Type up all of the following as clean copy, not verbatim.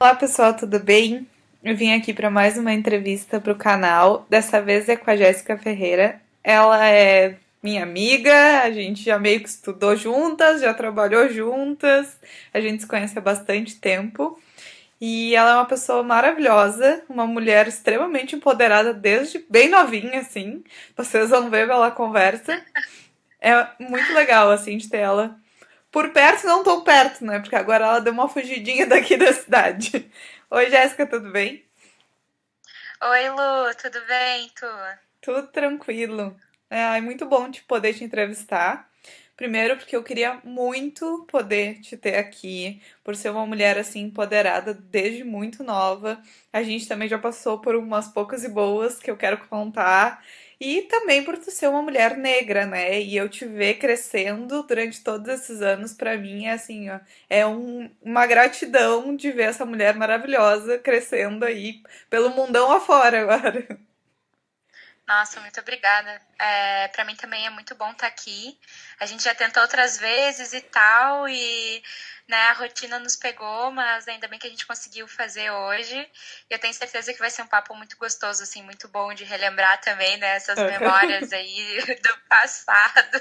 Olá pessoal, tudo bem? Eu vim aqui para mais uma entrevista para o canal. Dessa vez é com a Jéssica Ferreira. Ela é minha amiga, a gente já meio que estudou juntas, já trabalhou juntas, a gente se conhece há bastante tempo. E ela é uma pessoa maravilhosa, uma mulher extremamente empoderada desde bem novinha, assim. Vocês vão ver pela conversa. É muito legal, assim, de ter ela por perto, não tão perto, né? Porque agora ela deu uma fugidinha daqui da cidade. Oi, Jéssica, tudo bem? Oi, Lu, tudo bem, tu? Tudo tranquilo. É muito bom poder te entrevistar. Primeiro, porque eu queria muito poder te ter aqui, por ser uma mulher assim empoderada desde muito nova. A gente também já passou por umas poucas e boas que eu quero contar. E também por tu ser uma mulher negra, né? E eu te ver crescendo durante todos esses anos, pra mim é assim, ó, uma gratidão de ver essa mulher maravilhosa crescendo aí pelo mundão afora agora. Nossa, muito obrigada. Para mim também é muito bom estar aqui. A gente já tentou outras vezes e tal, e né, a rotina nos pegou, mas ainda bem que a gente conseguiu fazer hoje. E eu tenho certeza que vai ser um papo muito gostoso, assim, muito bom de relembrar também, né, essas memórias aí do passado.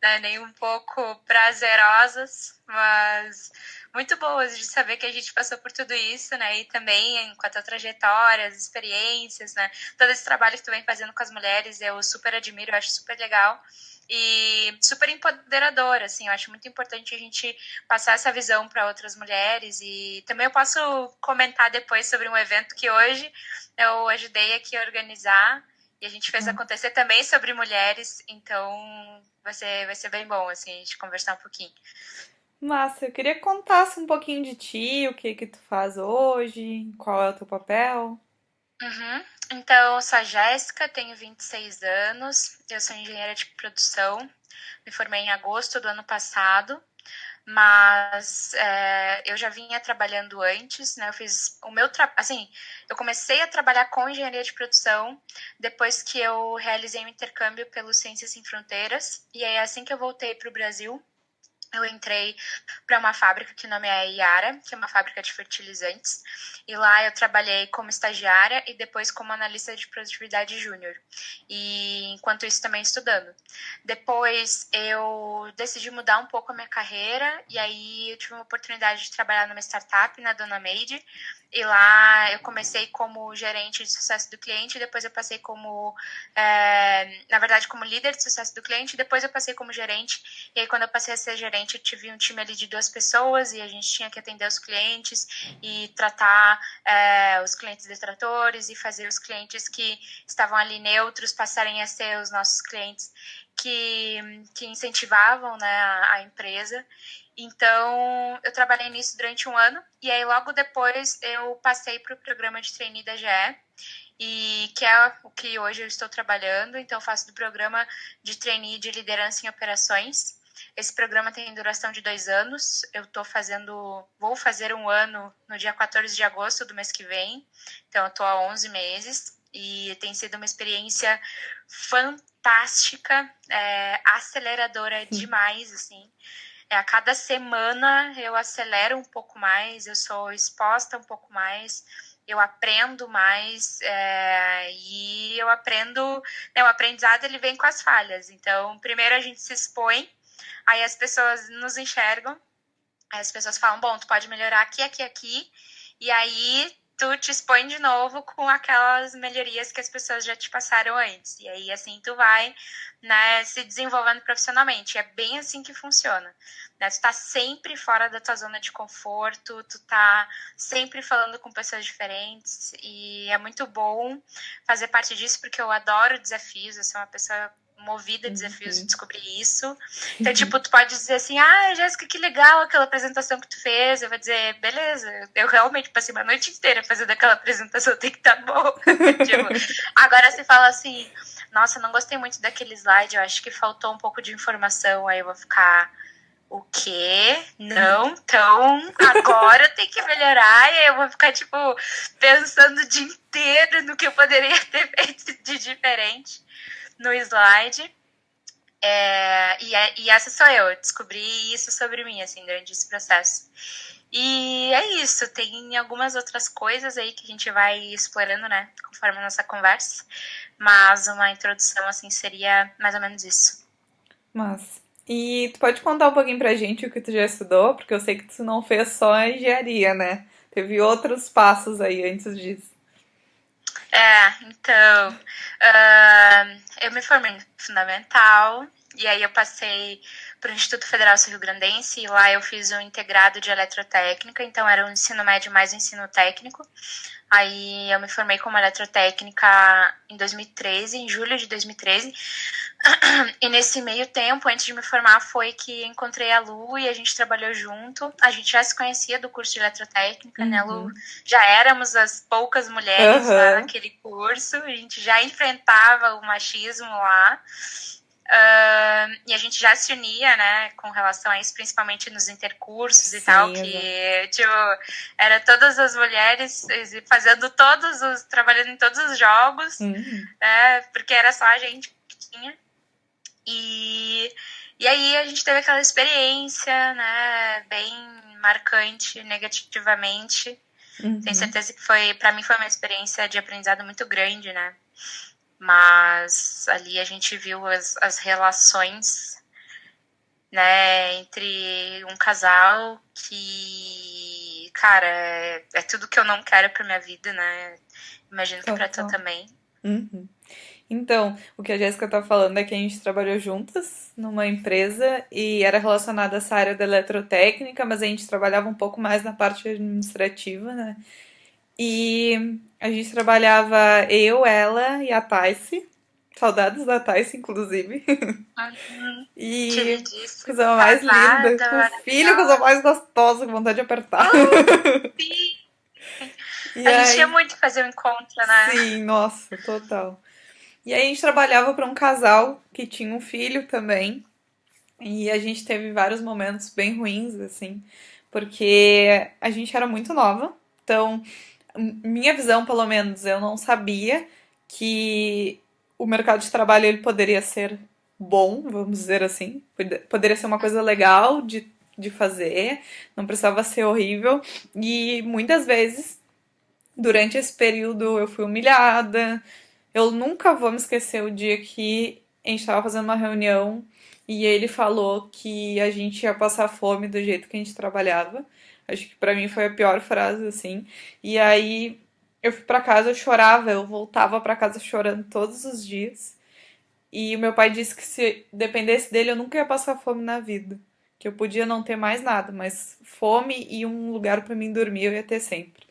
Né, nem um pouco prazerosas, mas muito boas de saber que a gente passou por tudo isso, né? E também com a tua trajetória, as experiências, né? Todo esse trabalho que tu vem fazendo com as mulheres, eu super admiro, eu acho super legal e super empoderador, assim, eu acho muito importante a gente passar essa visão para outras mulheres e também eu posso comentar depois sobre um evento que hoje eu ajudei aqui a organizar e a gente fez acontecer também sobre mulheres, então vai ser bem bom, assim, a gente conversar um pouquinho. Massa, eu queria que contasse um pouquinho de ti, o que que tu faz hoje, qual é o teu papel. Uhum. Então, eu sou a Jéssica, tenho 26 anos, eu sou engenheira de produção, me formei em agosto do ano passado, mas eu já vinha trabalhando antes, né? Eu fiz o meu trabalho, assim, eu comecei a trabalhar com engenharia de produção depois que eu realizei um intercâmbio pelo Ciências Sem Fronteiras, e aí assim que eu voltei para o Brasil, eu entrei para uma fábrica que o nome é Iara, que é uma fábrica de fertilizantes. E lá eu trabalhei como estagiária e depois como analista de produtividade júnior. E enquanto isso também estudando. Depois eu decidi mudar um pouco a minha carreira e aí eu tive uma oportunidade de trabalhar numa startup na Dona Made. E lá eu comecei como gerente de sucesso do cliente, depois eu passei como, na verdade, como líder de sucesso do cliente, depois eu passei como gerente. E aí, quando eu passei a ser gerente, eu tive um time ali de 2 pessoas e a gente tinha que atender os clientes e tratar os clientes detratores e fazer os clientes que estavam ali neutros passarem a ser os nossos clientes que incentivavam, né, a empresa. Então, eu trabalhei nisso durante um ano e aí logo depois eu passei para o programa de trainee da GE, e que é o que hoje eu estou trabalhando. Então, eu faço do programa de trainee de liderança em operações. Esse programa tem duração de 2 anos. Vou fazer um ano no dia 14 de agosto do mês que vem. Então, eu estou há 11 meses e tem sido uma experiência fantástica, aceleradora demais, assim. A cada semana eu acelero um pouco mais, eu sou exposta um pouco mais, eu aprendo mais e eu aprendo. Né, o aprendizado ele vem com as falhas. Então, primeiro a gente se expõe, aí as pessoas nos enxergam, aí as pessoas falam: bom, tu pode melhorar aqui, aqui, aqui, e aí tu te expõe de novo com aquelas melhorias que as pessoas já te passaram antes. E aí, assim, tu vai, né, se desenvolvendo profissionalmente. É bem assim que funciona. Né? Tu tá sempre fora da tua zona de conforto, tu tá sempre falando com pessoas diferentes, e é muito bom fazer parte disso, porque eu adoro desafios, eu sou uma pessoa movida a desafios de Uhum. descobrir isso. Então, tipo, tu pode dizer assim: ah, Jéssica, que legal aquela apresentação que tu fez. Eu vou dizer: beleza, eu realmente passei uma noite inteira fazendo aquela apresentação, tem que estar bom. Tipo, agora você fala assim: nossa, não gostei muito daquele slide, eu acho que faltou um pouco de informação. Aí eu vou ficar: o quê? Não, então agora tem que melhorar. E aí eu vou ficar, tipo, pensando o dia inteiro no que eu poderia ter feito de diferente no slide. E essa sou eu descobri isso sobre mim, assim, durante esse processo. E é isso, tem algumas outras coisas aí que a gente vai explorando, né, conforme a nossa conversa, mas uma introdução, assim, seria mais ou menos isso. Mas. E tu pode contar um pouquinho pra gente o que tu já estudou? Porque eu sei que tu não fez só a engenharia, né? Teve outros passos aí antes disso. Então, eu me formei em fundamental, e aí eu passei para o Instituto Federal Sul-Rio-Grandense, e lá eu fiz um integrado de eletrotécnica, então era o ensino médio mais o ensino técnico. Aí eu me formei como eletrotécnica em 2013, em julho de 2013. E nesse meio tempo, antes de me formar, foi que encontrei a Lu e a gente trabalhou junto. A gente já se conhecia do curso de eletrotécnica, né, Lu? Uhum. Já éramos as poucas mulheres lá Aham. naquele curso, a gente já enfrentava o machismo lá. E a gente já se unia, né, com relação a isso, principalmente nos intercursos e tal, Sim, exato. que, tipo, era todas as mulheres fazendo trabalhando em todos os jogos, Uhum. né, porque era só a gente que tinha. E, e aí a gente teve aquela experiência, né, bem marcante negativamente. Tenho Uhum. certeza que para mim foi uma experiência de aprendizado muito grande, né? Mas ali a gente viu as relações, né, entre um casal que, cara, é tudo que eu não quero pra minha vida, né? Imagino que pra tu Total. também. Uhum. Então, o que a Jéssica tá falando é que a gente trabalhou juntas numa empresa e era relacionada a essa área da eletrotécnica, mas a gente trabalhava um pouco mais na parte administrativa, né? E a gente trabalhava eu, ela e a Taice. Saudades da Taice, inclusive. Uhum. E Queridíssima, coisa mais linda, casada, com o filho, coisa maravilhosa. mais gostosa, com vontade de apertar. Sim. E A gente ia aí, muito fazer um encontro, né? sim, nossa, total. E aí a gente trabalhava para um casal que tinha um filho também. E a gente teve vários momentos bem ruins, assim, porque a gente era muito nova. Então, minha visão, pelo menos, eu não sabia que o mercado de trabalho ele poderia ser bom, vamos dizer assim. Poderia ser uma coisa legal de fazer, não precisava ser horrível. E muitas vezes, durante esse período, eu fui humilhada. Eu nunca vou me esquecer o dia que a gente estava fazendo uma reunião e ele falou que a gente ia passar fome do jeito que a gente trabalhava. Acho que pra mim foi a pior frase, assim. E aí eu fui pra casa, eu chorava, eu voltava pra casa chorando todos os dias. E o meu pai disse que se dependesse dele, eu nunca ia passar fome na vida. Que eu podia não ter mais nada, mas fome e um lugar pra mim dormir eu ia ter sempre.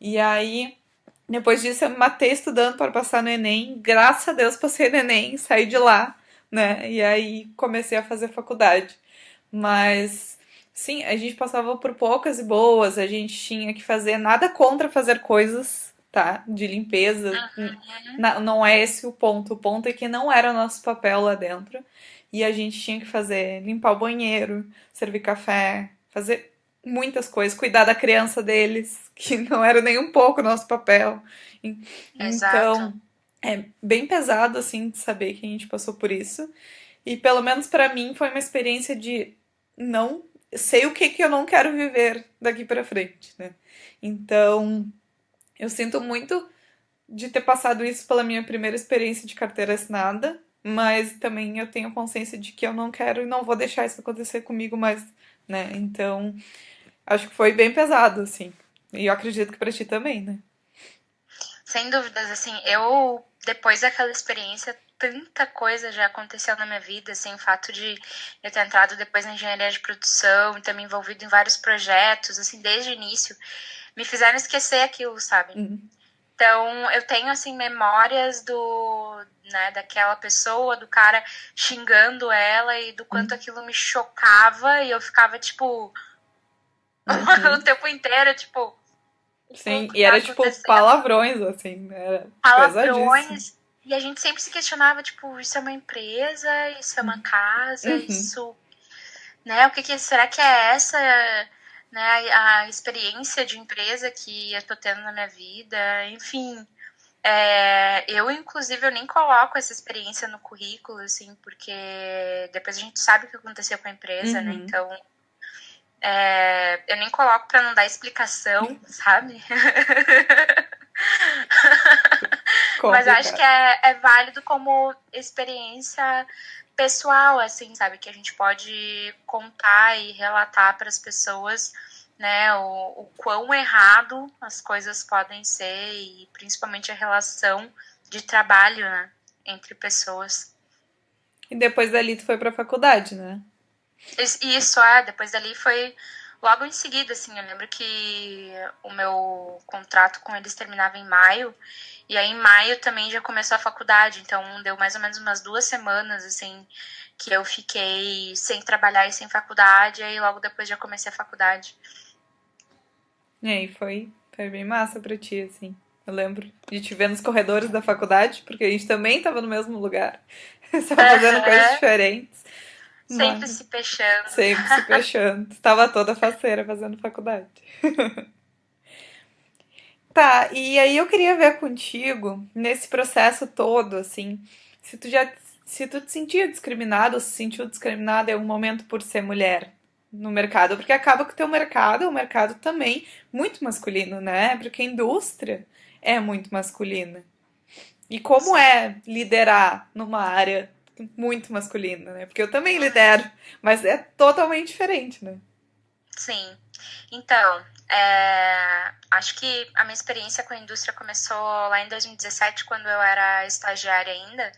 E aí, depois disso, eu me matei estudando para passar no Enem. Graças a Deus passei no Enem, saí de lá, né? E aí comecei a fazer faculdade. Mas sim, a gente passava por poucas e boas, a gente tinha que fazer nada contra fazer coisas, tá? De limpeza. Uhum. Não é esse o ponto. O ponto é que não era o nosso papel lá dentro. E a gente tinha que fazer, limpar o banheiro, servir café, fazer muitas coisas, cuidar da criança deles, que não era nem um pouco o nosso papel. Exato. Então, é bem pesado assim de saber que a gente passou por isso. E pelo menos pra mim foi uma experiência de não sei o que que eu não quero viver daqui pra frente, né? Então, eu sinto muito de ter passado isso pela minha primeira experiência de carteira assinada, mas também eu tenho consciência de que eu não quero e não vou deixar isso acontecer comigo mais, né? Então, acho que foi bem pesado, assim. E eu acredito que pra ti também, né? Sem dúvidas, assim, eu, depois daquela experiência, tanta coisa já aconteceu na minha vida, assim, o fato de eu ter entrado depois na engenharia de produção e ter me envolvido em vários projetos, assim, desde o início, me fizeram esquecer aquilo, sabe? Uhum. Então, eu tenho, assim, memórias né, daquela pessoa, do cara xingando ela e do quanto Uhum. aquilo me chocava e eu ficava, tipo, o Uhum. tempo inteiro, tipo, o Sim, que e tá era tipo acontecendo? palavrões, assim, né? Era pesadíssimo. Palavrões. E a gente sempre se questionava, tipo, isso é uma empresa, isso é uma casa, Uhum. isso, né? Será que é essa, né, a experiência de empresa que eu tô tendo na minha vida? Enfim, eu inclusive eu nem coloco essa experiência no currículo, assim, porque depois a gente sabe o que aconteceu com a empresa, né? Uhum. Então Eu nem coloco pra não dar explicação, sabe? Mas acho que Complicado. é válido como experiência pessoal, assim, sabe? Que a gente pode contar e relatar para as pessoas, né? O quão errado as coisas podem ser e principalmente a relação de trabalho, né? Entre pessoas. E depois dali tu foi pra faculdade, né? Isso, depois dali foi logo em seguida, assim, eu lembro que o meu contrato com eles terminava em maio, e aí em maio também já começou a faculdade, então deu mais ou menos umas 2 semanas, assim, que eu fiquei sem trabalhar e sem faculdade, e aí logo depois já comecei a faculdade. E aí foi bem massa pra ti, assim. Eu lembro de te ver nos corredores da faculdade, porque a gente também tava no mesmo lugar, só fazendo coisas Aham, diferentes, sempre mas se fechando. sempre se fechando. Tava toda faceira fazendo faculdade. Tá, e aí eu queria ver contigo, nesse processo todo, assim, se tu já, se tu te sentia discriminado ou se sentiu discriminado em algum momento por ser mulher no mercado, porque acaba que o teu mercado é um mercado também muito masculino, né? Porque a indústria é muito masculina. E como Sim. é liderar numa área muito masculina, né? Porque eu também Uhum. lidero, mas é totalmente diferente, né? Sim. Então, acho que a minha experiência com a indústria começou lá em 2017, quando eu era estagiária ainda.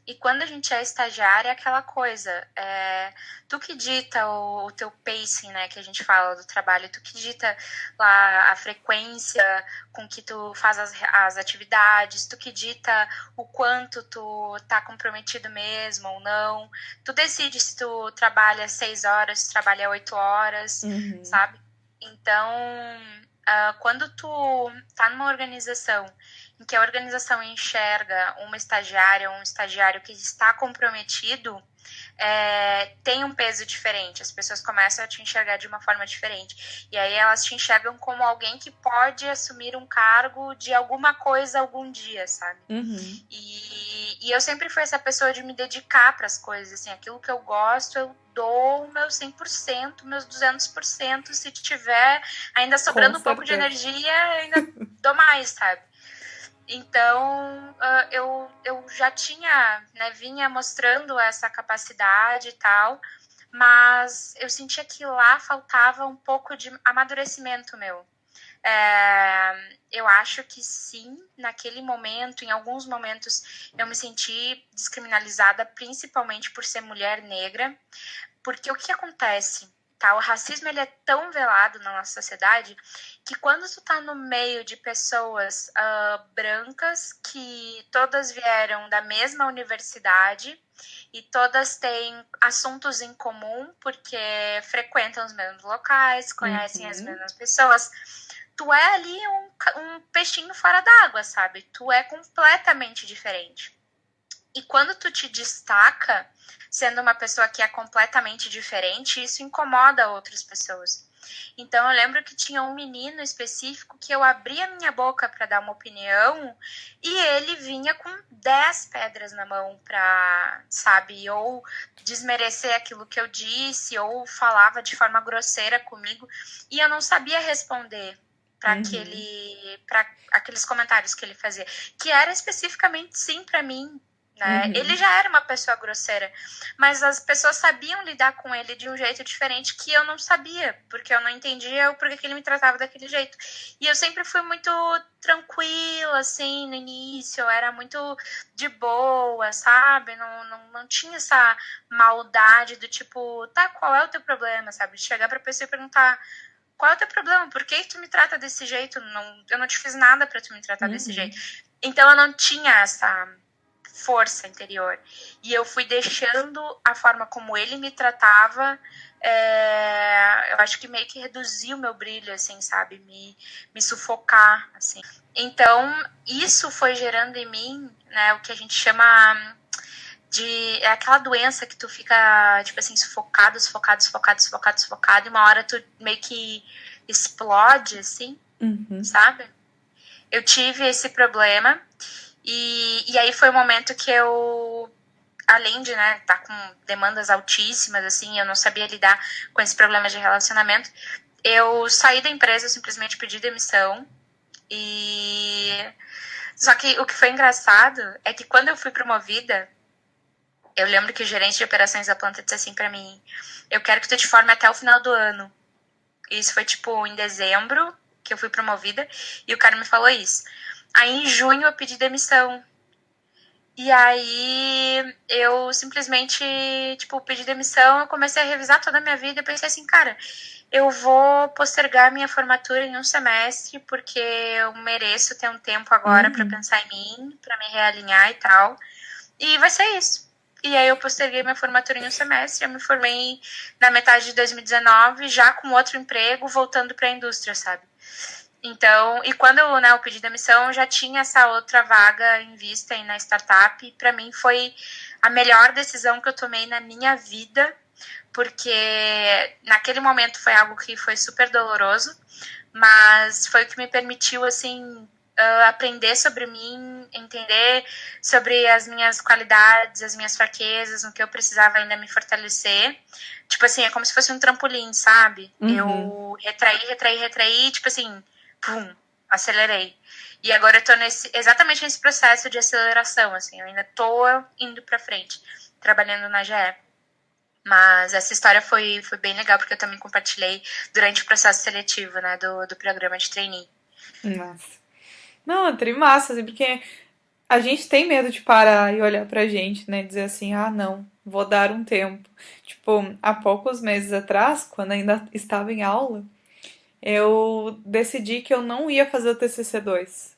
E quando a gente é estagiária, é aquela coisa, tu que dita o teu pacing, né, que a gente fala do trabalho, tu que dita lá a frequência com que tu faz as atividades, tu que dita o quanto tu tá comprometido mesmo ou não, tu decide se tu trabalha 6 horas, se trabalha 8 horas, Uhum. sabe? Então, quando tu tá numa organização em que a organização enxerga uma estagiária ou um estagiário que está comprometido, tem um peso diferente. As pessoas começam a te enxergar de uma forma diferente. E aí elas te enxergam como alguém que pode assumir um cargo de alguma coisa algum dia, sabe? Uhum. E eu sempre fui essa pessoa de me dedicar para as coisas, assim, aquilo que eu gosto, eu dou o meu 100%, meus 200%, se tiver ainda Com sobrando um pouco de certeza. energia, ainda dou mais, sabe? Então, eu já tinha, né, vinha mostrando essa capacidade e tal, mas eu sentia que lá faltava um pouco de amadurecimento meu. Eu acho que sim, naquele momento, em alguns momentos, eu me senti descriminalizada, principalmente por ser mulher negra, porque o que acontece? Tá? O racismo ele é tão velado na nossa sociedade que quando tu tá no meio de pessoas brancas que todas vieram da mesma universidade e todas têm assuntos em comum porque frequentam os mesmos locais, conhecem as Uhum. mesmas pessoas, tu é ali um peixinho fora d'água, sabe? Tu é completamente diferente. E quando tu te destaca sendo uma pessoa que é completamente diferente, isso incomoda outras pessoas. Então eu lembro que tinha um menino específico que eu abria minha boca para dar uma opinião e ele vinha com 10 pedras na mão para, sabe, ou desmerecer aquilo que eu disse, ou falava de forma grosseira comigo, e eu não sabia responder Uhum. para aqueles comentários que ele fazia, que era especificamente sim para mim, né? Ele Uhum. já era uma pessoa grosseira, mas as pessoas sabiam lidar com ele de um jeito diferente que eu não sabia, porque eu não entendia o porquê que ele me tratava daquele jeito. E eu sempre fui muito tranquila, assim, no início, eu era muito de boa, sabe? Não tinha essa maldade do tipo, tá, qual é o teu problema, sabe? De chegar pra pessoa e perguntar, qual é o teu problema? Por que tu me trata desse jeito? Eu não te fiz nada pra tu me tratar desse Uhum. jeito. Então eu não tinha essa força interior. E eu fui deixando a forma como ele me tratava, eu acho que meio que reduziu o meu brilho, assim, sabe? Me sufocar, assim. Então, isso foi gerando em mim, né, o que a gente chama de... É aquela doença que tu fica, tipo assim, sufocado, e uma hora tu meio que explode, assim, Uhum. sabe? Eu tive esse problema e aí foi o momento que eu além de, né, estar com demandas altíssimas, assim, eu não sabia lidar com esse problema de relacionamento, eu saí da empresa, eu simplesmente pedi demissão. E só que o que foi engraçado é que quando eu fui promovida, eu lembro que o gerente de operações da planta disse assim pra mim: eu quero que tu te forme até o final do ano. E isso foi tipo em dezembro que eu fui promovida, e o cara me falou isso. Aí em junho eu pedi demissão. E aí eu simplesmente, tipo, pedi demissão, eu comecei a revisar toda a minha vida, eu pensei assim, cara, eu vou postergar minha formatura em um semestre, porque eu mereço ter um tempo agora para Uhum. pensar em mim, para me realinhar e tal. E vai ser isso. E aí eu posterguei minha formatura em um semestre, eu me formei na metade de 2019, já com outro emprego, voltando para a indústria, sabe? Então, e quando eu pedi demissão, eu já tinha essa outra vaga em vista aí na startup. E para mim foi a melhor decisão que eu tomei na minha vida, porque naquele momento foi algo que foi super doloroso, mas foi o que me permitiu, assim, aprender sobre mim, entender sobre as minhas qualidades, as minhas fraquezas, no que eu precisava ainda me fortalecer. Tipo assim, é como se fosse um trampolim, sabe? Uhum. Eu retraí, tipo assim, pum, acelerei. E agora eu tô exatamente nesse processo de aceleração, assim, eu ainda tô indo pra frente, trabalhando na GE. Mas essa história foi bem legal, porque eu também compartilhei durante o processo seletivo, né, do programa de trainee. Nossa. Não, é trimassa, assim, porque a gente tem medo de parar e olhar pra gente, né? Dizer assim, ah, não, vou dar um tempo. Tipo, há poucos meses atrás, quando ainda estava em aula, eu decidi que eu não ia fazer o TCC 2.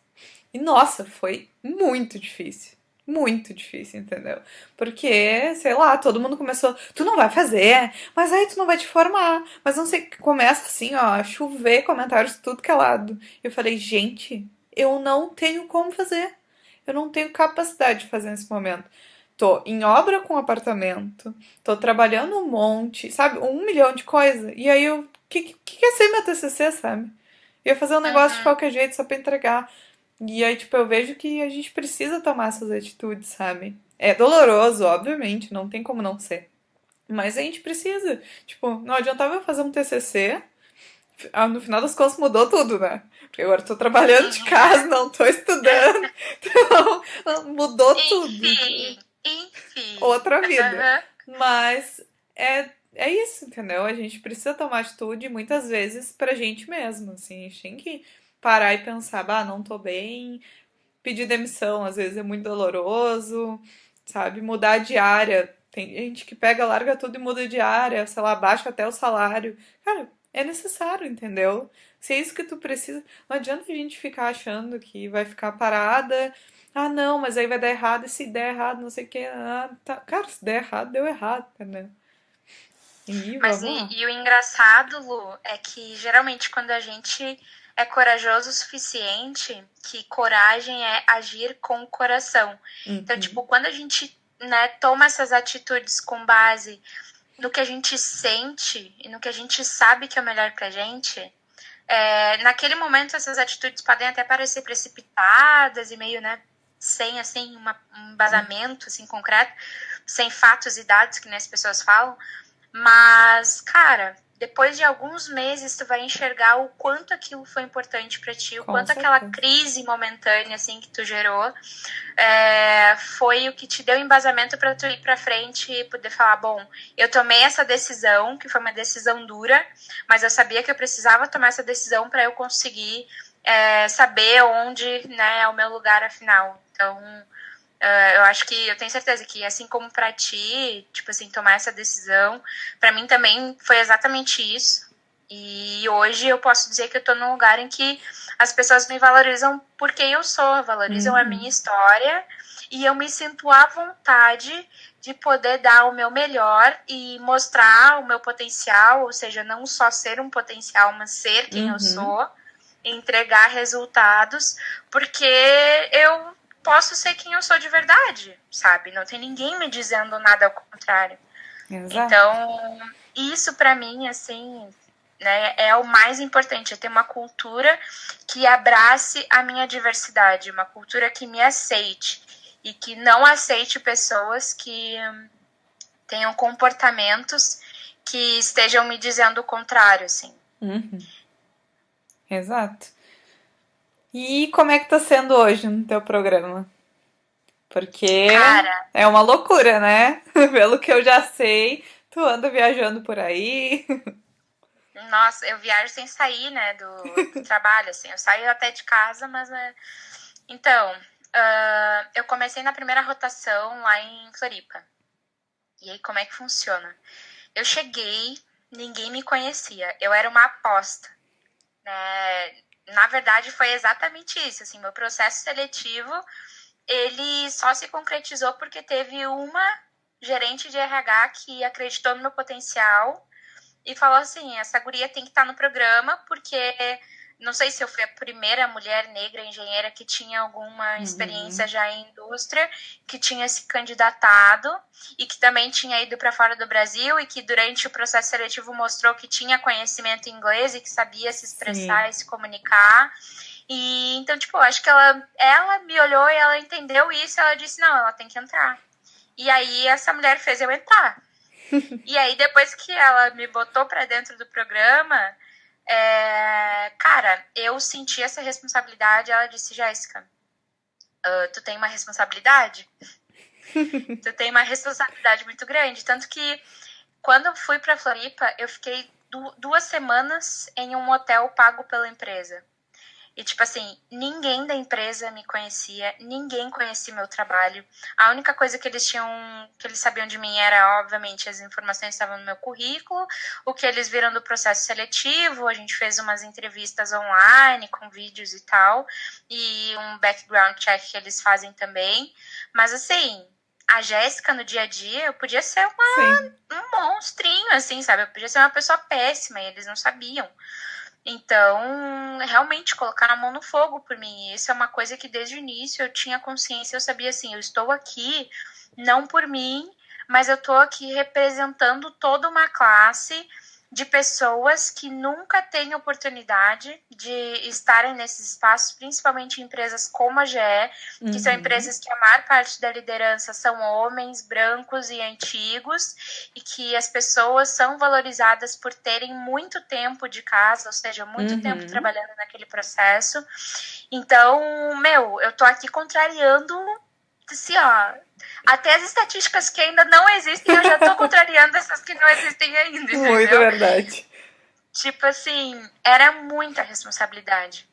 E nossa, foi muito difícil. Muito difícil, entendeu? Porque, sei lá, todo mundo começou, tu não vai fazer, mas aí tu não vai te formar. Mas não sei, começa assim, ó, a chover comentários de tudo que é lado. Eu falei, gente, eu não tenho como fazer. Eu não tenho capacidade de fazer nesse momento. Tô em obra com apartamento, tô trabalhando um monte, sabe? 1 milhão de coisas. E aí eu. Que é ser meu TCC, sabe? Eu ia fazer um negócio de Uhum. qualquer jeito só pra entregar. E aí, tipo, eu vejo que a gente precisa tomar essas atitudes, sabe? É doloroso, obviamente, não tem como não ser. Mas a gente precisa. Tipo, não adiantava eu fazer um TCC. No final das contas mudou tudo, né? Porque agora eu tô trabalhando de casa, não tô estudando. Então, mudou tudo. Enfim, enfim. Outra vida. Uhum. Mas é isso, entendeu? A gente precisa tomar atitude muitas vezes pra gente mesmo, assim. A gente tem que parar e pensar, bah, não tô bem. Pedir demissão, às vezes é muito doloroso, sabe? Mudar de área. Tem gente que pega, larga tudo e muda de área, sei lá, baixa até o salário. Cara, é necessário, entendeu? Se é isso que tu precisa, não adianta a gente ficar achando que vai ficar parada. Ah, não, mas aí vai dar errado, e se der errado, não sei o que. Ah, tá. Cara, se der errado, deu errado, entendeu? E Mas vamos lá. o engraçado, Lu, é que geralmente quando a gente é corajoso o suficiente, que coragem é agir com o coração. Então, tipo, Uhum, quando a gente, né, toma essas atitudes com base no que a gente sente e no que a gente sabe que é o melhor pra gente, naquele momento essas atitudes podem até parecer precipitadas e meio, né, sem, assim, um embasamento, assim, concreto, sem fatos e dados, que nem as pessoas falam, mas, cara, depois de alguns meses tu vai enxergar o quanto aquilo foi importante para ti, o com quanto aquela certeza. crise momentânea assim que tu gerou foi o que te deu embasamento para tu ir para frente e poder falar, bom, eu tomei essa decisão, que foi uma decisão dura, mas eu sabia que eu precisava tomar essa decisão para eu conseguir saber onde, né, é o meu lugar afinal. Então, eu acho que eu tenho certeza que assim como para ti, tipo assim, tomar essa decisão, para mim também foi exatamente isso. E hoje eu posso dizer que eu tô num lugar em que as pessoas me valorizam por quem eu sou, valorizam a minha Uhum, história e eu me sinto à vontade de poder dar o meu melhor e mostrar o meu potencial, ou seja, não só ser um potencial, mas ser quem eu uhum, sou, entregar resultados, porque eu posso ser quem eu sou de verdade, sabe? Não tem ninguém me dizendo nada ao contrário. exato. Então, isso para mim, assim, né, é o mais importante, é ter uma cultura que abrace a minha diversidade, uma cultura que me aceite. e que não aceite pessoas que tenham comportamentos que estejam me dizendo o contrário, assim. Exato. E como é que tá sendo hoje no teu programa? Porque Cara, é uma loucura, né? Pelo que eu já sei, tu anda viajando por aí. nossa, eu viajo sem sair, né, do trabalho, assim. Eu saio até de casa, mas... Então, eu comecei na primeira rotação lá em Floripa. E aí, como é que funciona? Eu cheguei, ninguém me conhecia. Eu era uma aposta, né? Na verdade, foi exatamente isso. Assim, meu processo seletivo, ele só se concretizou porque teve uma gerente de RH que acreditou no meu potencial e falou assim, essa guria tem que estar no programa, porque não sei se eu fui a primeira mulher negra engenheira que tinha alguma experiência já em indústria, que tinha se candidatado e que também tinha ido para fora do Brasil e que durante o processo seletivo mostrou que tinha conhecimento em inglês e que sabia se expressar Sim. e se comunicar. E então, tipo, acho que ela me olhou e ela entendeu isso, ela disse, não, ela tem que entrar. E aí essa mulher fez eu entrar. E aí, depois que ela me botou pra dentro do programa, cara, eu senti essa responsabilidade. Ela disse, Jéssica, tu tem uma responsabilidade? Tu tem uma responsabilidade muito grande. Tanto que, quando eu fui pra Floripa, eu fiquei 2 semanas em um hotel pago pela empresa. E, tipo assim, ninguém da empresa me conhecia, ninguém conhecia meu trabalho. A única coisa que eles sabiam de mim era, obviamente, as informações que estavam no meu currículo, o que eles viram do processo seletivo, a gente fez umas entrevistas online, com vídeos e tal, e um background check que eles fazem também. Mas, assim, a Jéssica, no dia a dia, eu podia ser Sim. um monstrinho, assim, sabe? Eu podia ser uma pessoa péssima, e eles não sabiam. Então, realmente colocar a mão no fogo por mim. Isso é uma coisa que desde o início eu tinha consciência, eu sabia assim, eu estou aqui não por mim, mas eu estou aqui representando toda uma classe de pessoas que nunca têm oportunidade de estarem nesses espaços, principalmente em empresas como a GE, que são empresas que a maior parte da liderança são homens, brancos e antigos, e que as pessoas são valorizadas por terem muito tempo de casa, ou seja, muito tempo trabalhando naquele processo. Então, eu tô aqui contrariando, assim, ó, até as estatísticas que ainda não existem, eu já tô contrariando essas que não existem ainda, Muito entendeu? verdade. Tipo assim, era muita responsabilidade.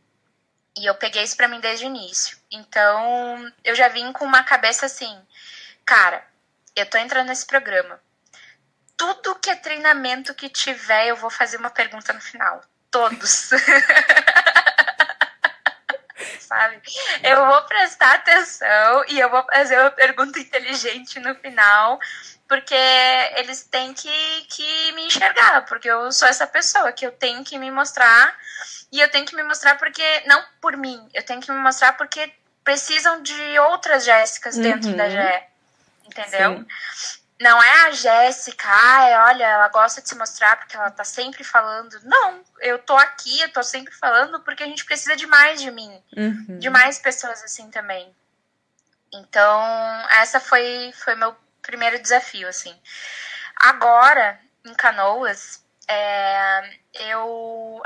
E eu peguei isso pra mim desde o início. Então, eu já vim com uma cabeça assim, cara, eu tô entrando nesse programa. Tudo que é treinamento que tiver, eu vou fazer uma pergunta no final. Todos. Sabe? Eu vou prestar atenção e eu vou fazer uma pergunta inteligente no final, porque eles têm que me enxergar, porque eu sou essa pessoa que eu tenho que me mostrar, e eu tenho que me mostrar porque, não por mim, eu tenho que me mostrar porque precisam de outras Jéssicas dentro da GE, entendeu? Sim. Não é a Jéssica, olha, ela gosta de se mostrar porque ela tá sempre falando. Não, eu tô aqui, eu tô sempre falando porque a gente precisa de mais de mim. De mais pessoas assim também. Então, essa foi meu primeiro desafio, assim. Agora, em Canoas,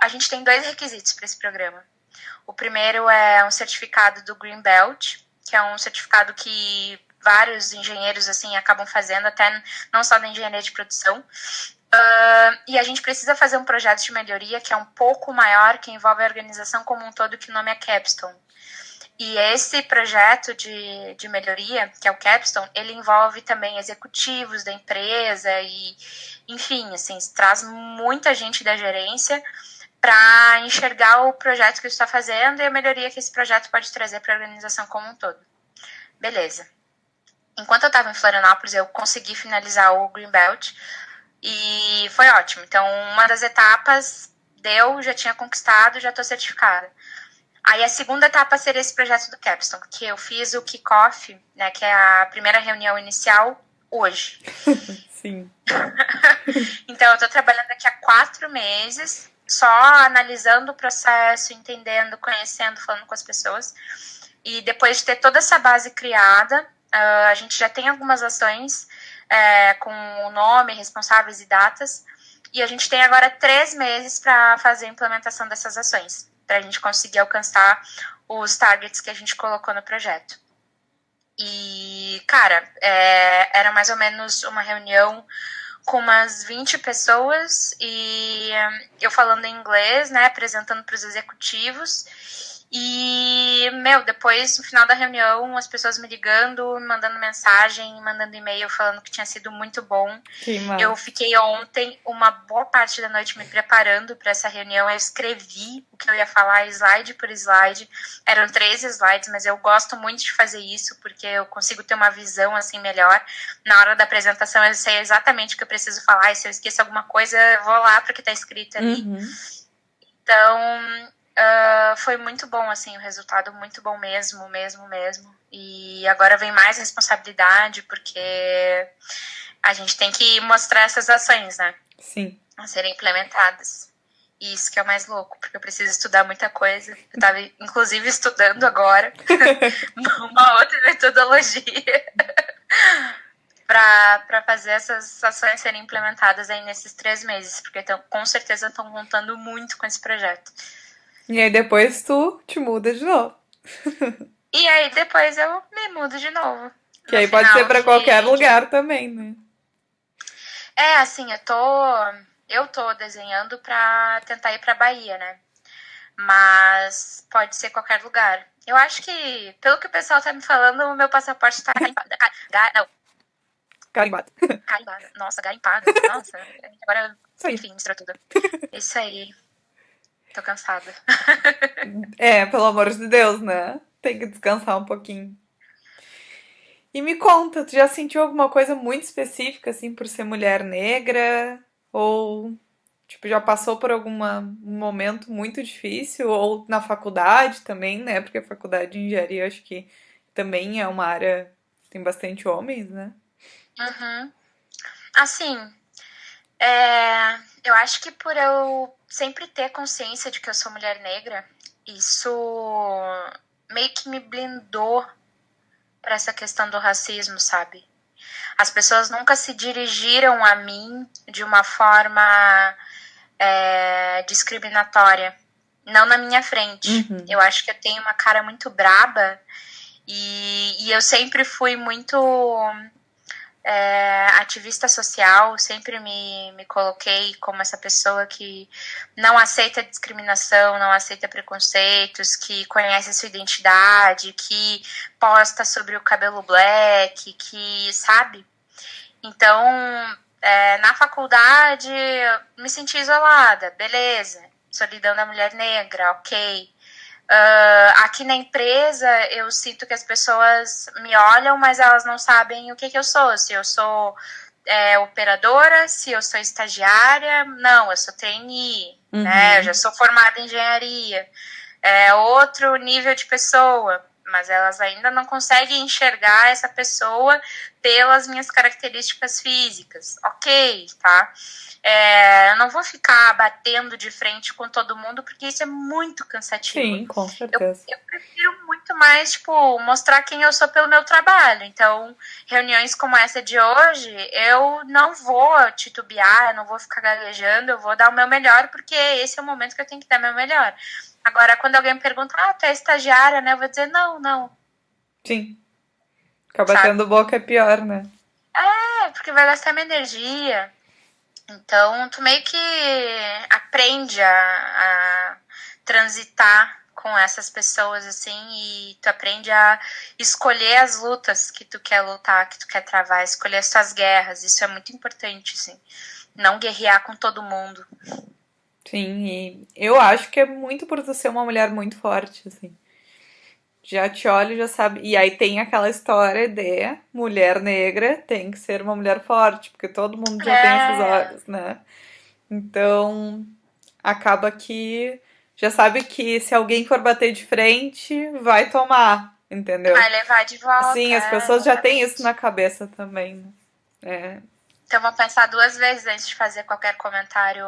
a gente tem 2 requisitos para esse programa. O primeiro é um certificado do Green Belt, que é um certificado que vários engenheiros assim acabam fazendo, até não só da engenharia de produção. E a gente precisa fazer um projeto de melhoria que é um pouco maior, que envolve a organização como um todo, que o nome é Capstone. E esse projeto de melhoria, que é o Capstone, ele envolve também executivos da empresa e, enfim, assim, traz muita gente da gerência para enxergar o projeto que está fazendo e a melhoria que esse projeto pode trazer para a organização como um todo. Beleza. Enquanto eu estava em Florianópolis, eu consegui finalizar o Greenbelt e foi ótimo. Então, uma das etapas deu, já tinha conquistado, já estou certificada. Aí a segunda etapa seria esse projeto do Capstone, que eu fiz o kickoff, né, que é a primeira reunião inicial, hoje. Sim. Então, eu estou trabalhando aqui há 4 meses, só analisando o processo, entendendo, conhecendo, falando com as pessoas. E depois de ter toda essa base criada, A gente já tem algumas ações com o nome, responsáveis e datas, e a gente tem agora 3 meses para fazer a implementação dessas ações, para a gente conseguir alcançar os targets que a gente colocou no projeto. E, cara, era mais ou menos uma reunião com umas 20 pessoas e eu falando em inglês, né, apresentando para os executivos. E, depois, no final da reunião, as pessoas me ligando, me mandando mensagem, mandando e-mail falando que tinha sido muito bom. Que Eu massa. fiquei ontem uma boa parte da noite me preparando para essa reunião. Eu escrevi o que eu ia falar, slide por slide. Eram 3 slides, mas eu gosto muito de fazer isso, porque eu consigo ter uma visão assim melhor. Na hora da apresentação, eu sei exatamente o que eu preciso falar, e se eu esqueço alguma coisa, eu vou lá para o que está escrito ali. Então, foi muito bom, assim, o resultado muito bom mesmo. E agora vem mais responsabilidade, porque a gente tem que mostrar essas ações, né? Sim. A serem implementadas. E isso que é o mais louco, porque eu preciso estudar muita coisa. Eu estava, inclusive, estudando agora uma outra metodologia para fazer essas ações serem implementadas aí nesses 3 meses, porque com certeza estão contando muito com esse projeto. E aí depois tu te muda de novo. E aí depois eu me mudo de novo. Que aí pode ser pra qualquer lugar também, né? Assim, eu tô desenhando pra tentar ir pra Bahia, né? Mas pode ser qualquer lugar. Eu acho que, pelo que o pessoal tá me falando, o meu passaporte tá garimpado. Carimbado. Carimbado. Nossa, garimpado. Nossa, agora, enfim, misturou tudo. Isso aí. Tô cansada. Pelo amor de Deus, né? Tem que descansar um pouquinho. E me conta, tu já sentiu alguma coisa muito específica, assim, por ser mulher negra? Ou, tipo, já passou por um momento muito difícil? Ou na faculdade também, né? Porque a faculdade de engenharia, eu acho que também é uma área que tem bastante homens, né? Uhum. Assim, eu acho que por eu sempre ter consciência de que eu sou mulher negra, isso meio que me blindou para essa questão do racismo, sabe? As pessoas nunca se dirigiram a mim de uma forma discriminatória. Não na minha frente. Eu acho que eu tenho uma cara muito braba e eu sempre fui muito ativista social, sempre me coloquei como essa pessoa que não aceita discriminação, não aceita preconceitos, que conhece a sua identidade, que posta sobre o cabelo black, que sabe? Então, na faculdade, me senti isolada, beleza. Solidão da mulher negra, ok. Aqui na empresa, eu sinto que as pessoas me olham, mas elas não sabem o que eu sou. Se eu sou operadora, se eu sou estagiária. Não, eu sou trainee, né? Eu já sou formada em engenharia. É outro nível de pessoa, mas elas ainda não conseguem enxergar essa pessoa pelas minhas características físicas. Ok, tá? Eu não vou ficar batendo de frente com todo mundo, porque isso é muito cansativo. Sim, com certeza. Eu prefiro muito mais, tipo, mostrar quem eu sou pelo meu trabalho. Então, reuniões como essa de hoje, eu não vou titubear, eu não vou ficar gaguejando, eu vou dar o meu melhor, porque esse é o momento que eu tenho que dar o meu melhor. Agora, quando alguém me pergunta, tu é estagiária, né? Eu vou dizer, não. Sim. Acaba Sabe? tendo boca é pior, né? Porque vai gastar minha energia. Então, tu meio que aprende a transitar com essas pessoas, assim, e tu aprende a escolher as lutas que tu quer lutar, que tu quer travar, escolher as tuas guerras. Isso é muito importante, assim. Não guerrear com todo mundo. Sim, e eu acho que é muito por tu ser uma mulher muito forte, assim. Já te olha e já sabe. E aí tem aquela história de mulher negra tem que ser uma mulher forte, porque todo mundo já tem esses olhos, né? Então, acaba que já sabe que se alguém for bater de frente, vai tomar, entendeu? Vai levar de volta, Sim, as pessoas já têm isso exatamente. na cabeça também, né? É, Então, vou pensar 2 vezes antes de fazer qualquer comentário,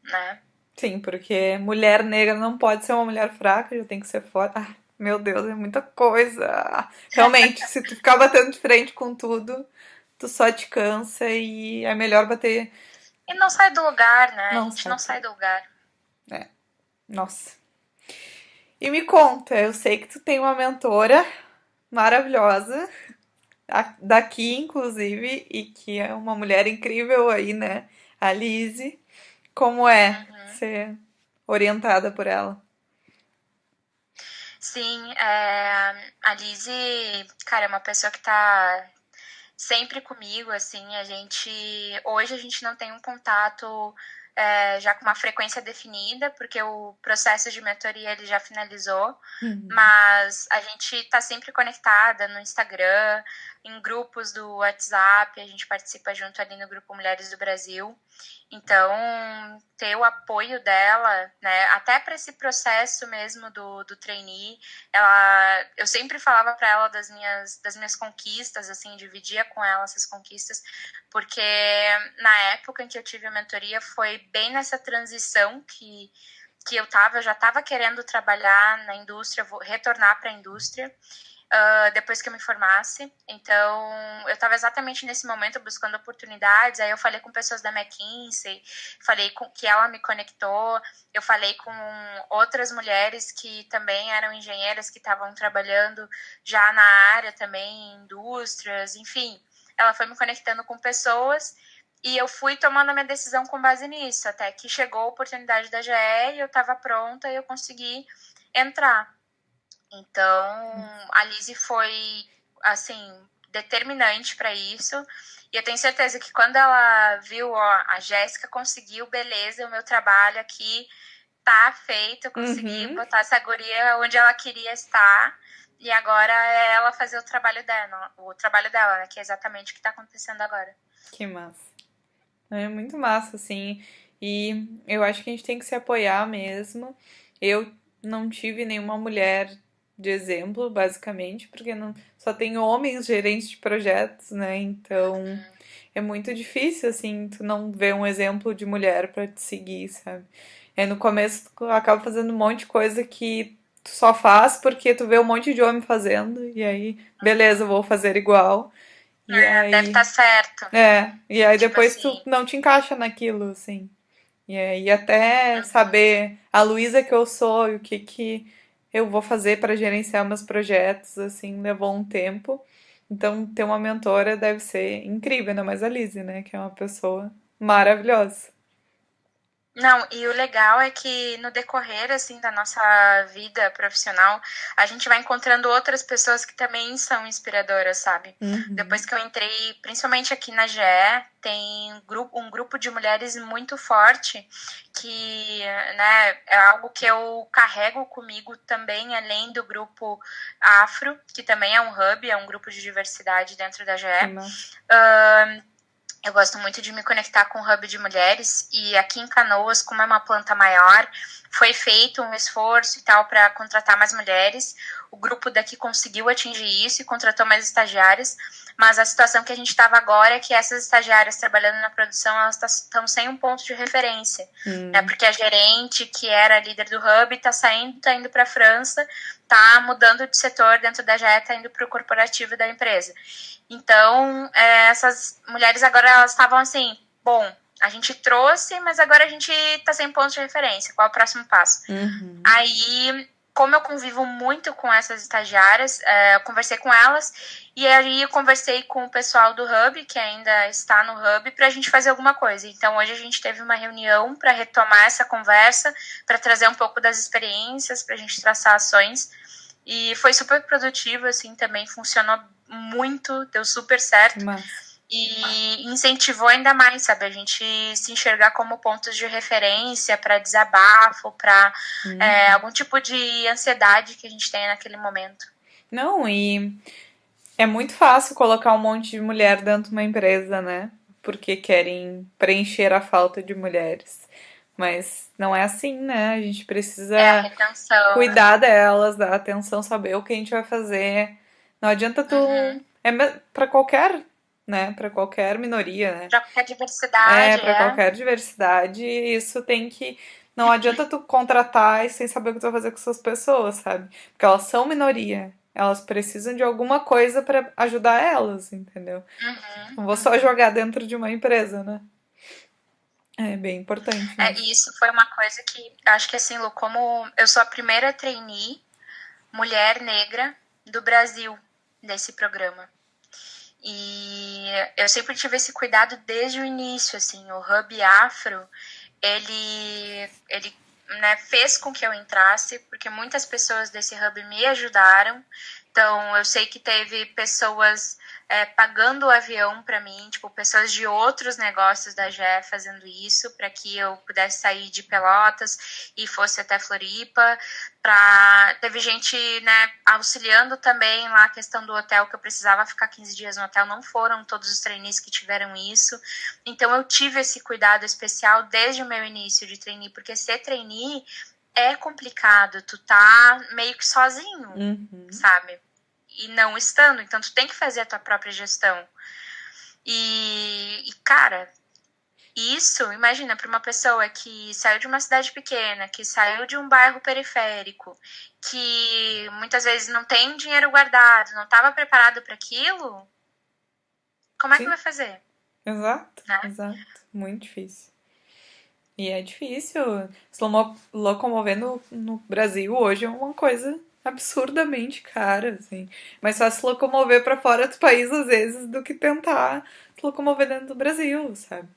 né? sim, porque mulher negra não pode ser uma mulher fraca, já tem que ser forte. Ah, meu Deus, é muita coisa. Realmente, se tu ficar batendo de frente com tudo, tu só te cansa e é melhor bater. E não sai do lugar, né? A Não gente não sabe. sai do lugar. É, nossa. E me conta, eu sei que tu tem uma mentora maravilhosa, daqui inclusive, e que é uma mulher incrível aí, né? A Lizzie. Como é Uhum. ser orientada por ela? Sim, a Lizzie, cara, é uma pessoa que tá sempre comigo, assim, hoje a gente não tem um contato já com uma frequência definida, porque o processo de mentoria ele já finalizou, Uhum. mas a gente está sempre conectada no Instagram, em grupos do WhatsApp, a gente participa junto ali no Grupo Mulheres do Brasil. Então, ter o apoio dela, né, até para esse processo mesmo do trainee, eu sempre falava para ela das minhas conquistas, assim, dividia com ela essas conquistas, porque na época em que eu tive a mentoria foi bem nessa transição que eu já estava querendo trabalhar na indústria, retornar para a indústria, depois que eu me formasse. Então, eu estava exatamente nesse momento buscando oportunidades. Aí eu falei com pessoas da McKinsey, falei com que ela me conectou, eu falei com outras mulheres que também eram engenheiras, que estavam trabalhando já na área também, em indústrias, enfim. Ela foi me conectando com pessoas e eu fui tomando a minha decisão com base nisso, até que chegou a oportunidade da GE e eu estava pronta e eu consegui entrar. Então, a Lizzie foi, assim, determinante para isso. E eu tenho certeza que quando ela viu, ó, a Jéssica conseguiu, beleza, o meu trabalho aqui tá feito, eu consegui Uhum. botar essa guria onde ela queria estar. E agora é ela fazer o trabalho dela, né? Que é exatamente o que tá acontecendo agora. Que massa. É muito massa, assim. E eu acho que a gente tem que se apoiar mesmo. Eu não tive nenhuma mulher de exemplo, basicamente, porque não, só tem homens gerentes de projetos, né? Então é muito difícil, assim, tu não ver um exemplo de mulher pra te seguir, sabe? É, no começo tu acaba fazendo um monte de coisa que tu só faz porque tu vê um monte de homem fazendo, e aí, beleza, eu vou fazer igual. E Deve estar aí certo. e aí Tipo depois tu assim. não te encaixa naquilo, assim. E aí até saber a Luísa que eu sou e o que que eu vou fazer para gerenciar meus projetos, assim, levou um tempo. Então, ter uma mentora deve ser incrível, ainda mais a Lizzie, né? Que é uma pessoa maravilhosa. Não, e o legal é que no decorrer, assim, da nossa vida profissional, a gente vai encontrando outras pessoas que também são inspiradoras, sabe? Uhum. Depois que eu entrei, principalmente aqui na GE, tem um grupo de mulheres muito forte que, né, é algo que eu carrego comigo também, além do grupo Afro, que também é um hub, é um grupo de diversidade dentro da Que GE. massa. Eu gosto muito de me conectar com o Hub de Mulheres e aqui em Canoas, como é uma planta maior, foi feito um esforço e tal para contratar mais mulheres. O grupo daqui conseguiu atingir isso e contratou mais estagiárias, mas a situação que a gente estava agora é que essas estagiárias trabalhando na produção, elas estão sem um ponto de referência, né? Hum, Porque a gerente, que era líder do Hub, está saindo, está indo para a França, está mudando de setor dentro da GE, está indo para o corporativo da empresa. Então, essas mulheres agora elas estavam assim, bom, a gente trouxe, mas agora a gente está sem ponto de referência. Qual é o próximo passo? uhum. Aí, como eu convivo muito com essas estagiárias, eu conversei com elas e aí eu conversei com o pessoal do Hub, que ainda está no Hub, para a gente fazer alguma coisa. Então, hoje a gente teve uma reunião para retomar essa conversa, para trazer um pouco das experiências, para a gente traçar ações. E foi super produtivo, assim, também funcionou muito, deu super Que certo. massa. E incentivou ainda mais, sabe? A gente se enxergar como pontos de referência para desabafo, para Uhum. algum tipo de ansiedade que a gente tenha naquele momento. Não, e é muito fácil colocar um monte de mulher dentro de uma empresa, né? Porque querem preencher a falta de mulheres. Mas não é assim, né? A gente É a precisa retenção, né? cuidar delas, dar atenção, saber o que a gente vai fazer. Não adianta tu. Uhum. É pra qualquer, né? Pra qualquer minoria, né? Para qualquer É, diversidade, pra qualquer diversidade, isso tem que. não adianta tu contratar e sem saber o que tu vai fazer com essas pessoas, sabe? Porque elas são minoria. Elas precisam de alguma coisa pra ajudar elas, entendeu? Uhum, Não vou só uhum. jogar dentro de uma empresa, né? É bem importante E isso. isso foi uma coisa que acho que assim, Lu, como eu sou a primeira trainee mulher negra do Brasil desse programa. E eu sempre tive esse cuidado desde o início, assim, o Hub Afro, ele né, fez com que eu entrasse, porque muitas pessoas desse hub me ajudaram. Então, eu sei que teve pessoas pagando o avião para mim, tipo, pessoas de outros negócios da GE fazendo isso, para que eu pudesse sair de Pelotas e fosse até Floripa. Teve gente, né, auxiliando também lá a questão do hotel, que eu precisava ficar 15 dias no hotel. Não foram todos os trainees que tiveram isso. Então, eu tive esse cuidado especial desde o meu início de trainee, porque ser trainee é complicado, tu tá meio que sozinho, Uhum. sabe? E não estando, então tu tem que fazer a tua própria gestão. Cara, isso, imagina, para uma pessoa que saiu de uma cidade pequena, que saiu de um bairro periférico, que muitas vezes não tem dinheiro guardado, não estava preparado para aquilo, como é que Sim, vai fazer, exato, né? exato. Muito difícil. E é difícil. Se locomover no Brasil hoje é uma coisa absurdamente cara, assim. Mas só se locomover pra fora do país às vezes do que tentar se locomover dentro do Brasil, sabe?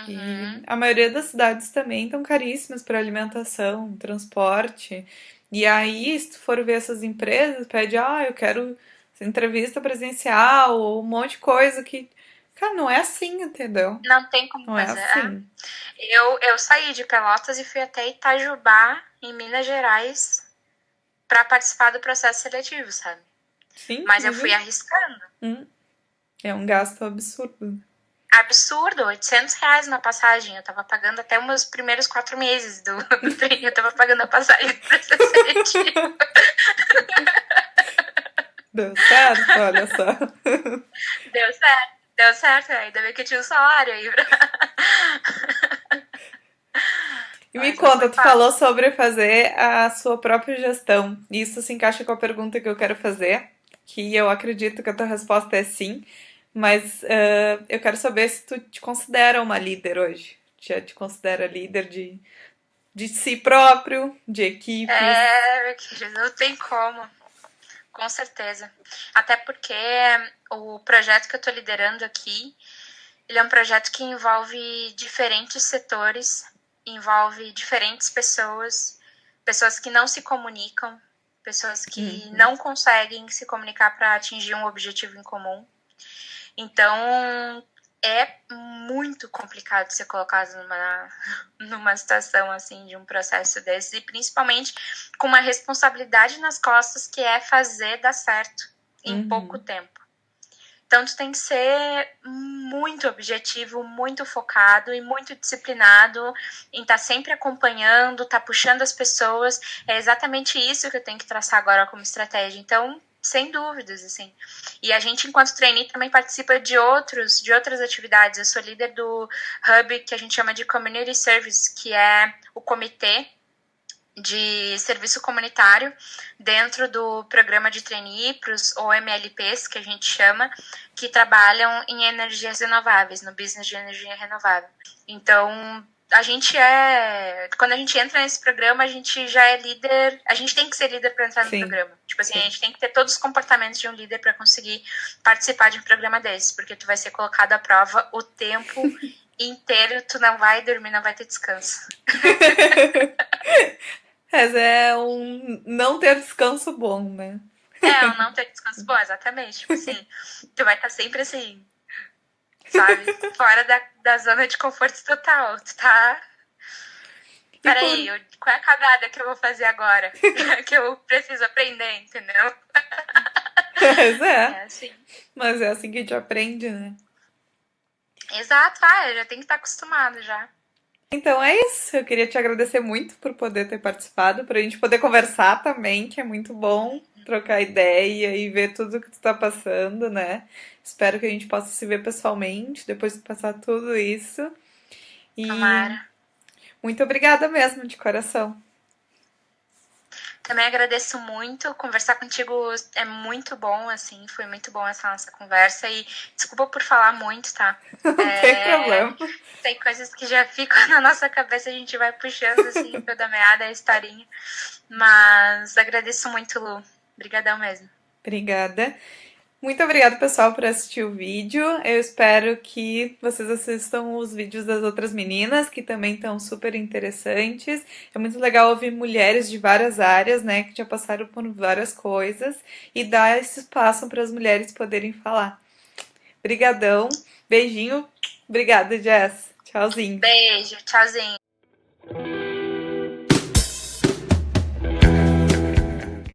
E Uhum. a maioria das cidades também estão caríssimas para alimentação, transporte. E aí, se tu for ver essas empresas, pede, eu quero entrevista presencial ou um monte de coisa que. Cara, não é assim, entendeu? Não tem como Não é fazer. É. assim. Eu saí de Pelotas e fui até Itajubá, em Minas Gerais, para participar do processo seletivo, sabe? Sim, Mas eu fui imagina. arriscando. É um gasto absurdo. Absurdo, R$ 800 na passagem. Eu tava pagando até os meus primeiros 4 meses do treino. Eu tava pagando a passagem do processo seletivo. Deu certo, olha só. Deu certo, deu certo. Ainda bem que eu tinha um salário aí. E me Mas não conta, foi tu falou fácil. sobre fazer a sua própria gestão. Isso se encaixa com a pergunta que eu quero fazer, que eu acredito que a tua resposta é sim, mas eu quero saber se tu te considera uma líder hoje. Já te considera líder de si próprio, de equipes? Meu querido, não tem como. Com certeza. Até porque o projeto que eu estou liderando aqui, ele é um projeto que envolve diferentes setores, envolve diferentes pessoas, pessoas que não se comunicam, pessoas que Uhum. não conseguem se comunicar para atingir um objetivo em comum. Então, é muito complicado ser colocado numa situação assim, de um processo desse, e principalmente com uma responsabilidade nas costas que é fazer dar certo em pouco Uhum. tempo. Então, tu tem que ser muito objetivo, muito focado e muito disciplinado em estar sempre acompanhando, estar puxando as pessoas. É exatamente isso que eu tenho que traçar agora como estratégia. Então, sem dúvidas, assim. E a gente, enquanto trainee, também participa de outras atividades. Eu sou líder do hub que a gente chama de Community Service, que é o comitê de serviço comunitário dentro do programa de trainee para os OMLPs, que a gente chama, que trabalham em energias renováveis, no business de energia renovável. Então, quando a gente entra nesse programa, a gente já é líder, a gente tem que ser líder para entrar no Sim, programa. Tipo assim, a sim. gente tem que ter todos os comportamentos de um líder para conseguir participar de um programa desse, porque tu vai ser colocado à prova o tempo inteiro, tu não vai dormir, não vai ter descanso. Mas é um não ter descanso bom, né? Eu não ter descanso bom, exatamente. Tipo assim, tu vai estar sempre assim, sabe? Fora da zona de conforto total. Tu tá. E por. Peraí, qual é a cagada que eu vou fazer agora? Que eu preciso aprender, entendeu? Mas é. É assim. Mas é assim que a gente aprende, né? Exato, eu já tenho que estar acostumado já. Então é isso. Eu queria te agradecer muito por poder ter participado, para a gente poder conversar também, que é muito bom trocar ideia e ver tudo que tu tá passando, né? Espero que a gente possa se ver pessoalmente depois de passar tudo isso. E Tomara. Muito obrigada mesmo, de coração. Também agradeço muito, conversar contigo é muito bom, assim, foi muito bom essa nossa conversa e desculpa por falar muito, tá? Não tem problema. Tem coisas que já ficam na nossa cabeça, a gente vai puxando, assim, fio da meada, a historinha, mas agradeço muito, Lu, obrigadão mesmo. Obrigada. Muito obrigada, pessoal, por assistir o vídeo. Eu espero que vocês assistam os vídeos das outras meninas, que também estão super interessantes. É muito legal ouvir mulheres de várias áreas, né, que já passaram por várias coisas, e dar esse espaço para as mulheres poderem falar. Obrigadão, beijinho. Obrigada, Jess. Tchauzinho. Beijo, tchauzinho.